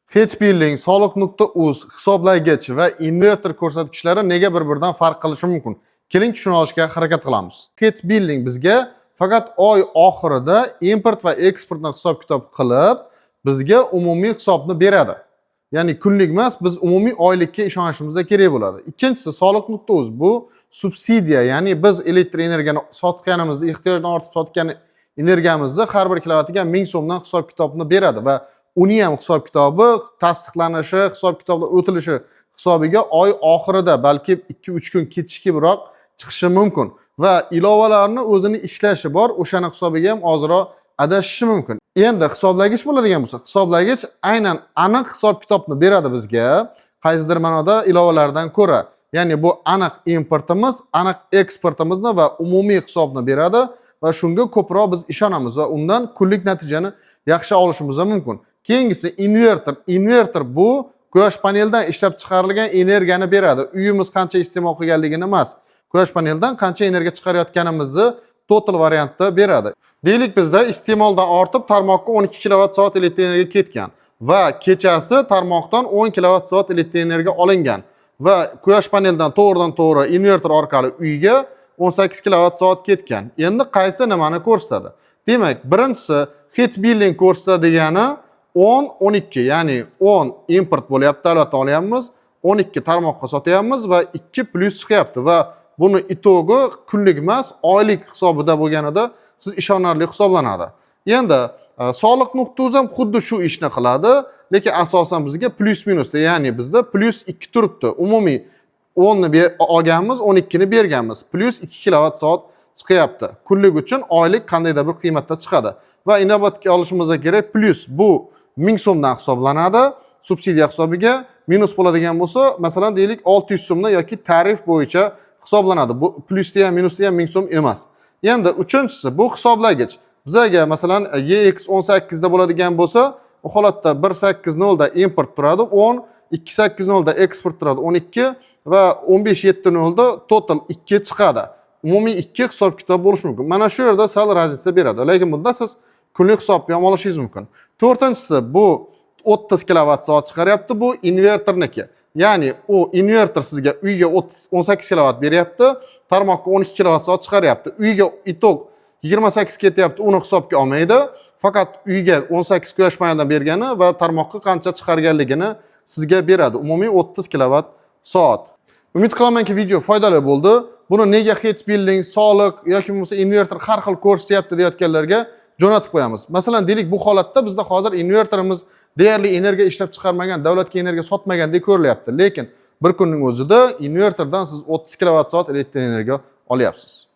Hechbilling, soliq.uz hisoblagich va invertor ko'rsatkichlari nega bir-biridan farq qilishi mumkin? Keling tushuna olishga harakat qilamiz. Hechbilling bizga faqat oy oxirida import va eksportni hisob-kitob qilib, bizga umumiy hisobni beradi. Ya'ni kunlik emas, biz umumiy oylikka ishonishimiz kerak bo'ladi. Ikkinchisi soliq.uz bu subsidiya, ya'ni biz elektr energiyani sotganimizda ehtiyojdan ortiq sotgan energiyamizni har bir kilovatiga 1000 so'mdan hisob-kitobni beradi va uni ham hisob-kitobi tasdiqlanishi, hisob-kitoblar o'tilishi hisobiga oy oxirida balki 2-3 kun kechikibroq chiqishi mumkin va ilovalarni o'zini ishlashi bor, o'shani hisobiga ham ozroq adashishi mumkin. Endi hisoblagich bo'ladigan bo'lsa, hisoblagich aynan aniq hisob-kitobni beradi bizga, qaysidir ma'noda ilovalardan ko'ra. Ya'ni bu aniq importimiz, aniq eksportimizni va umumiy hisobni beradi va shunga ko'proq biz ishonamiz va undan kunlik natijani yaxshi olishimiz mumkin. Keyingisi invertor. Invertor bu quyosh panelidan ishlab chiqarilgan energiyani beradi. Uyimiz qancha iste'mol qilganligini emas, quyosh paneldan qancha energiya chiqarayotganimizni total variantda beradi. Deylik bizda iste'moldan ortib tarmoqqa 12 kWh elektr energiya ketgan va kechasi tarmoqdan 10 kWh elektr energiya olingan va quyosh paneldan to'g'ridan-to'g'ri invertor orqali uyga 18 kWh ketgan. Endi qaysi nimani ko'rsatadi? Demak, birinchisi Hechbilling ko'rsatilgani 10-12, ya'ni 10 import bo'lyapti, davlatdan olyapmiz, 12 tarmoqqa sotyapmiz va 2 plus chiqyapti va buni itogi kunlik emas, oylik hisobida bo'lganida siz ishonarli hisoblanadi. Endi soliq.uz ham xuddi shu ishni qiladi, lekin asosan bizga plus minusda, ya'ni bizda plus 2 turibdi. Umumiy 10 ni olganmiz, 12 ni berganmiz. Plus 2 kWh chiqyapti. Kunlik uchun oylik qandaydir bir qiymatda chiqadi. Va inobatga olishimiz kerak, plus bu 1000 so'mdan hisoblanadi, subsidiya hisobiga. Minus bo'ladigan bo'lsa, masalan deylik 600 so'mdan yoki tarif bo'yicha hisoblanadi. Bu plusda ham minusda ham 1000 so'm emas. Endi uchinchisi bu hisoblagich. Bizga masalan EX18 da bo'ladigan bo'lsa, u holatda 180 da import turadi, 10, 280 da eksport turadi, 12 va 1570 da total 2 chiqadi. Umumiy 2 hisob-kitob bo'lishi mumkin. Mana shu yerda sal razlika beradi, lekin bunda siz kunlik hisobni ham olishingiz mumkin. To'rtinchisi bu 30 kWh chiqaryapti, bu invertorniki. Ya'ni u invertor sizga uyga 18 kW beryapti, tarmoqqa 12 kWh chiqaryapti. Uyga itog 28 ketyapti, uni hisobga olmaydi. Faqat uyga 18 quyosh panelidan bergani va tarmoqqa qancha chiqarganligini sizga beradi. Umumiy 30 kWh. Umid qilamanki video foydali bo'ldi. Buni nega Hechbilling, soliq yoki bo'lmasa invertor har xil ko'rsatyapti deyotganlarga jo'natib qo'yamiz. Masalan, deylik bu holatda bizda hozir invertorimiz deyarli energiya ishlab chiqarmagan, davlatga energiya sotmagandek ko'rilyapti. Lekin bir kunning o'zida invertordan siz 30 kWh elektr energiya olyapsiz.